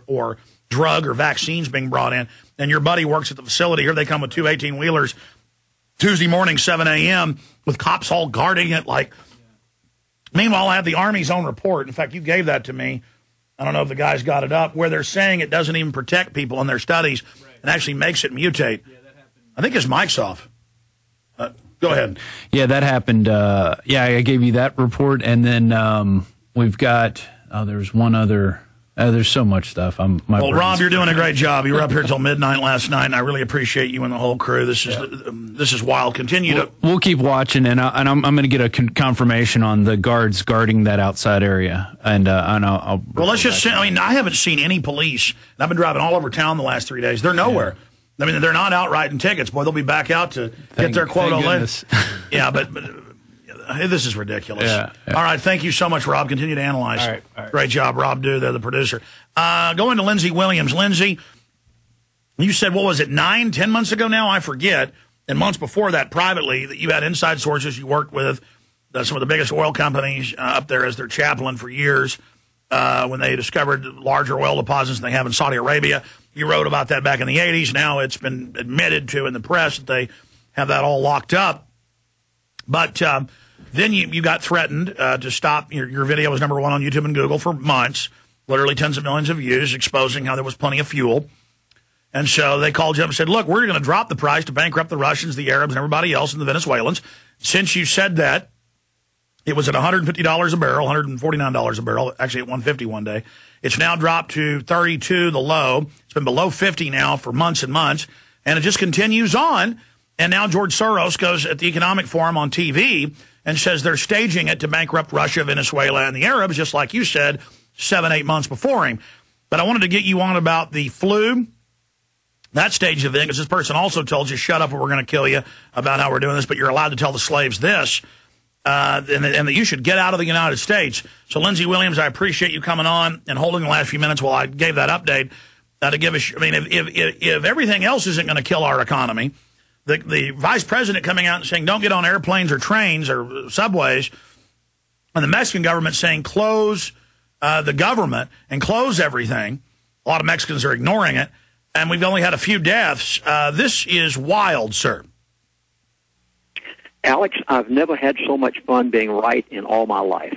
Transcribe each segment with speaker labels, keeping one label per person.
Speaker 1: or drug or vaccines being brought in, and your buddy works at the facility. Here they come with two 18-wheelers Tuesday morning, 7 a.m., with cops all guarding it. Meanwhile, I have the Army's own report. In fact, you gave that to me. I don't know if the guys got it up, where they're saying it doesn't even protect people in their studies and actually makes it mutate. Yeah, that happened. I think his mic's off. Go ahead.
Speaker 2: Yeah, that happened. I gave you that report, and then we've got. There's one other. There's so much stuff.
Speaker 1: Well, Rob, you're doing a great job. You were up here till midnight last night, and I really appreciate you and the whole crew. This is wild. We'll
Speaker 2: keep watching, and I'm going to get a confirmation on the guards guarding that outside area, and I'll.
Speaker 1: Well, let's just say. I mean, I haven't seen any police. And I've been driving all over town the last 3 days. They're nowhere. Yeah. I mean, they're not out writing tickets. Boy, they'll be back out to get their quota later. Yeah, but this is ridiculous. Yeah. All right, thank you so much, Rob. Continue to analyze. All right. Great job, Rob. They're the producer. Going to Lindsey Williams. Lindsey, you said, what was it, 9-10 months ago now? I forget. And months before that, privately, that you had inside sources you worked with some of the biggest oil companies up there as their chaplain for years when they discovered larger oil deposits than they have in Saudi Arabia. You wrote about that back in the 80s. Now it's been admitted to in the press that they have that all locked up. But then you got threatened to stop. Your video was #1 on YouTube and Google for months, literally tens of millions of views, exposing how there was plenty of fuel. And so they called you up and said, look, we're going to drop the price to bankrupt the Russians, the Arabs, and everybody else, and the Venezuelans. Since you said that, it was at $150 a barrel, $149 a barrel, actually at $150 one day. It's now dropped to 32, the low. It's been below 50 now for months and months, and it just continues on. And now George Soros goes at the Economic Forum on TV and says they're staging it to bankrupt Russia, Venezuela, and the Arabs, just like you said 7-8 months before him. But I wanted to get you on about the flu, that stage of it, because this person also told you, shut up or we're going to kill you, about how we're doing this, but you're allowed to tell the slaves this, and that you should get out of the United States. So, Lindsey Williams, I appreciate you coming on and holding the last few minutes while I gave that update to give us, I mean, if everything else isn't going to kill our economy, the vice president coming out and saying don't get on airplanes or trains or subways, and the Mexican government saying close the government and close everything. A lot of Mexicans are ignoring it, and we've only had a few deaths. This is wild, sir.
Speaker 3: Alex, I've never had so much fun being right in all my life.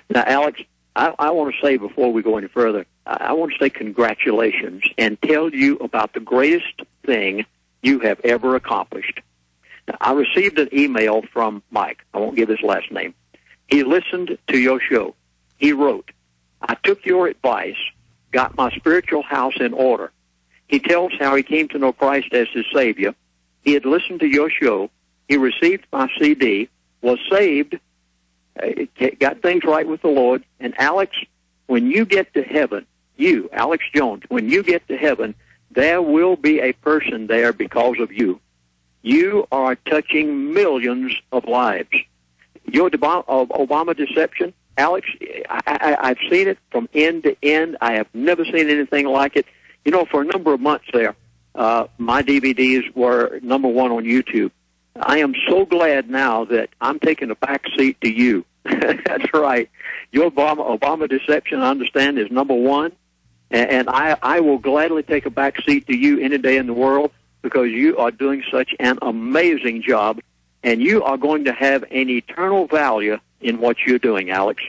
Speaker 3: Now, Alex, I want to say before we go any further, I want to say congratulations and tell you about the greatest thing you have ever accomplished. Now, I received an email from Mike. I won't give his last name. He listened to your show. He wrote, I took your advice, got my spiritual house in order. He tells how he came to know Christ as his Savior. He had listened to your show. He received my CD, was saved, got things right with the Lord. And Alex, when you get to heaven, you, Alex Jones, when you get to heaven, there will be a person there because of you. You are touching millions of lives. Your Obama deception, Alex, I've seen it from end to end. I have never seen anything like it. You know, for a number of months there, my DVDs were #1 on YouTube. I am so glad now that I'm taking a back seat to you. That's right. Your Obama deception, I understand, is #1. And I will gladly take a back seat to you any day in the world because you are doing such an amazing job, and you are going to have an eternal value in what you're doing, Alex.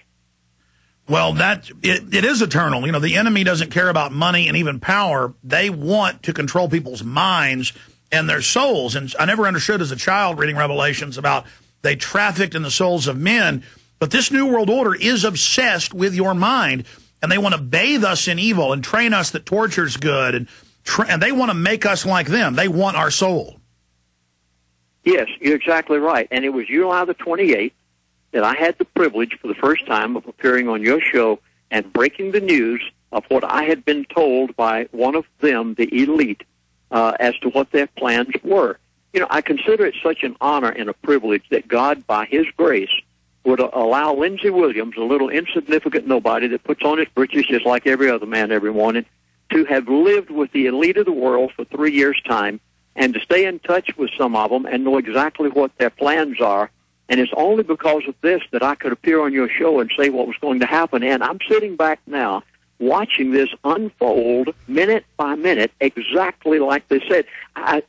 Speaker 1: Well, it is eternal. You know, the enemy doesn't care about money and even power. They want to control people's minds and their souls. And I never understood as a child reading Revelations about they trafficked in the souls of men. But this New World Order is obsessed with your mind. And they want to bathe us in evil and train us that torture's good. And they want to make us like them. They want our soul.
Speaker 3: Yes, you're exactly right. And it was July the 28th that I had the privilege for the first time of appearing on your show and breaking the news of what I had been told by one of them, the elite, as to what their plans were. You know, I consider it such an honor and a privilege that God, by his grace, would allow Lindsey Williams, a little insignificant nobody that puts on his britches just like every other man every morning, to have lived with the elite of the world for 3 years' time and to stay in touch with some of them and know exactly what their plans are. And it's only because of this that I could appear on your show and say what was going to happen. And I'm sitting back now watching this unfold minute by minute, exactly like they said. I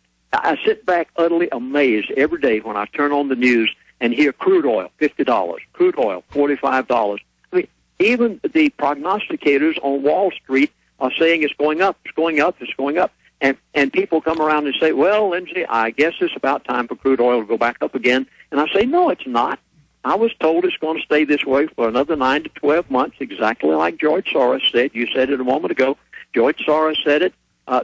Speaker 3: sit back utterly amazed every day when I turn on the news and hear crude oil, $50, crude oil, $45. I mean, even the prognosticators on Wall Street are saying it's going up, it's going up, it's going up. And people come around and say, well, Lindsey, I guess it's about time for crude oil to go back up again. And I say, no, it's not. I was told it's going to stay this way for another 9 to 12 months, exactly like George Soros said. You said it a moment ago. George Soros said it.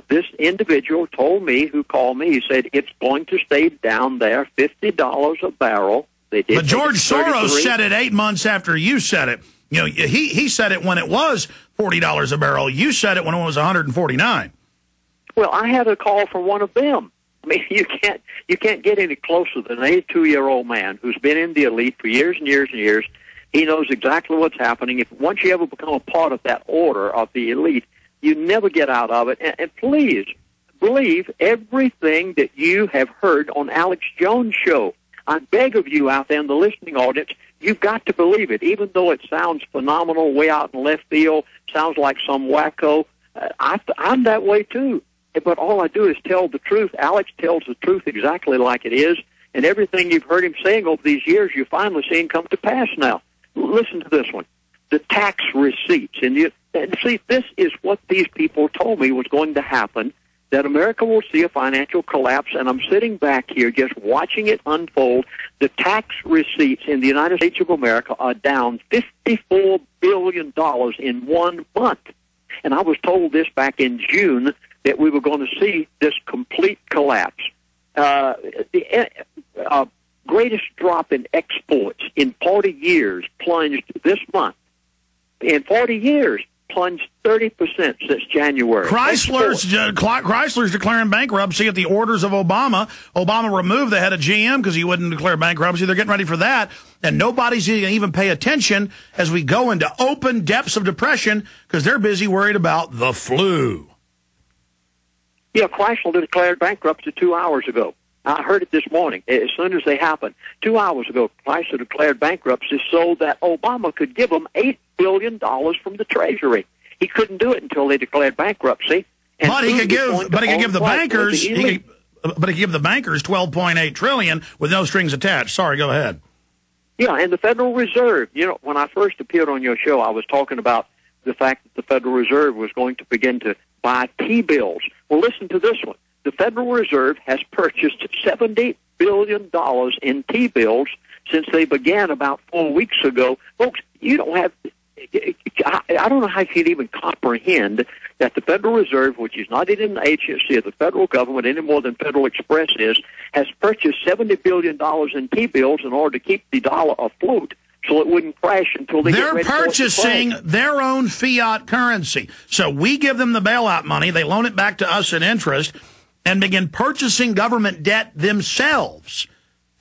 Speaker 3: This individual told me, who called me, he said it's going to stay down there, $50 a barrel. They did.
Speaker 1: But George Soros said it 8 months after you said it. You know, he said it when it was $40 a barrel. You said it when it was $149.
Speaker 3: Well, I had a call from one of them. I mean, you can't get any closer than an 82-year-old man who's been in the elite for years and years and years. He knows exactly what's happening. If once you ever become a part of that order of the elite, you never get out of it. And please believe everything that you have heard on Alex Jones' show. I beg of you out there in the listening audience, you've got to believe it, even though it sounds phenomenal, way out in left field, sounds like some wacko. I'm that way too. But all I do is tell the truth. Alex tells the truth exactly like it is, and everything you've heard him saying over these years, you're finally seeing come to pass now. Listen to this one. The tax receipts. And see, this is what these people told me was going to happen, that America will see a financial collapse, and I'm sitting back here just watching it unfold. The tax receipts in the United States of America are down $54 billion in 1 month. And I was told this back in June, that we were going to see this complete collapse. The greatest drop in exports in 40 years plunged this month. In 40 years, plunged 30% since January.
Speaker 1: Chrysler's declaring bankruptcy at the orders of Obama. Obama removed the head of GM because he wouldn't declare bankruptcy. They're getting ready for that. And nobody's going to even pay attention as we go into open depths of depression because they're busy worried about the flu.
Speaker 3: Yeah, Chrysler declared bankruptcy 2 hours ago. I heard it this morning, as soon as they happened. 2 hours ago, Chrysler declared bankruptcy so that Obama could give them $8 billion from the Treasury. He couldn't do it until they declared bankruptcy. And
Speaker 1: but he could give the bankers $12.8 trillion with no strings attached. Sorry, go ahead.
Speaker 3: Yeah, and the Federal Reserve. You know, when I first appeared on your show, I was talking about the fact that the Federal Reserve was going to begin to buy T-bills. Well, listen to this one. The Federal Reserve has purchased $70 billion in T-bills since they began about 4 weeks ago. Folks, you don't have... I don't know how you can even comprehend that the Federal Reserve, which is not even an agency of the federal government any more than Federal Express is, has purchased $70 billion in T-bills in order to keep the dollar afloat so it wouldn't crash until
Speaker 1: they're purchasing their own fiat currency. So we give them the bailout money, they loan it back to us in interest, and begin purchasing government debt themselves.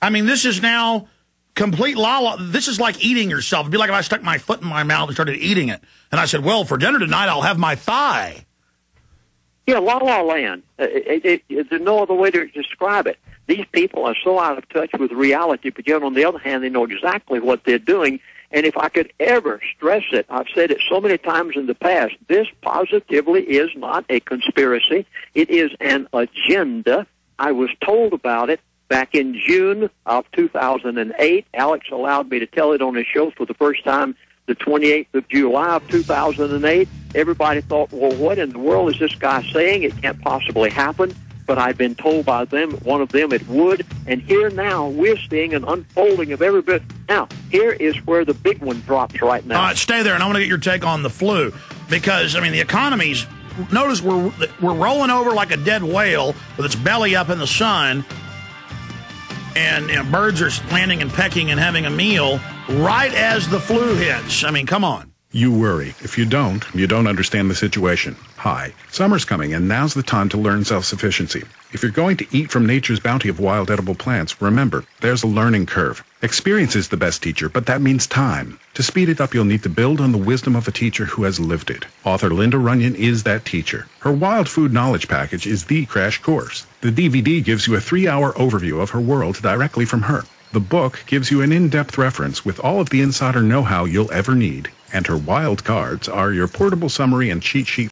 Speaker 1: I mean, this is now complete la-la. This is like eating yourself. It'd be like if I stuck my foot in my mouth and started eating it. And I said, well, for dinner tonight, I'll have my thigh.
Speaker 3: Yeah, la-la land. There's no other way to describe it. These people are so out of touch with reality, but yet on the other hand, they know exactly what they're doing. And if I could ever stress it, I've said it so many times in the past, this positively is not a conspiracy. It is an agenda. I was told about it back in June of 2008. Alex allowed me to tell it on his show for the first time the 28th of July of 2008. Everybody thought, well, what in the world is this guy saying? It can't possibly happen. But I'd been told by them, one of them, it would. And here now, we're seeing an unfolding of every bit. Now, here is where the big one drops right now.
Speaker 1: All right, stay there, and I want to get your take on the flu. Because, I mean, the economy's, notice we're rolling over like a dead whale with its belly up in the sun. And you know, birds are landing and pecking and having a meal right as the flu hits. I mean, come on.
Speaker 4: You worry. If you don't understand the situation. Hi, summer's coming, and now's the time to learn self-sufficiency. If you're going to eat from nature's bounty of wild edible plants, remember, there's a learning curve. Experience is the best teacher, but that means time. To speed it up, you'll need to build on the wisdom of a teacher who has lived it. Author Linda Runyon is that teacher. Her Wild Food Knowledge Package is the crash course. The DVD gives you a 3-hour overview of her world directly from her. The book gives you an in-depth reference with all of the insider know-how you'll ever need. And her wild cards are your portable summary and cheat sheet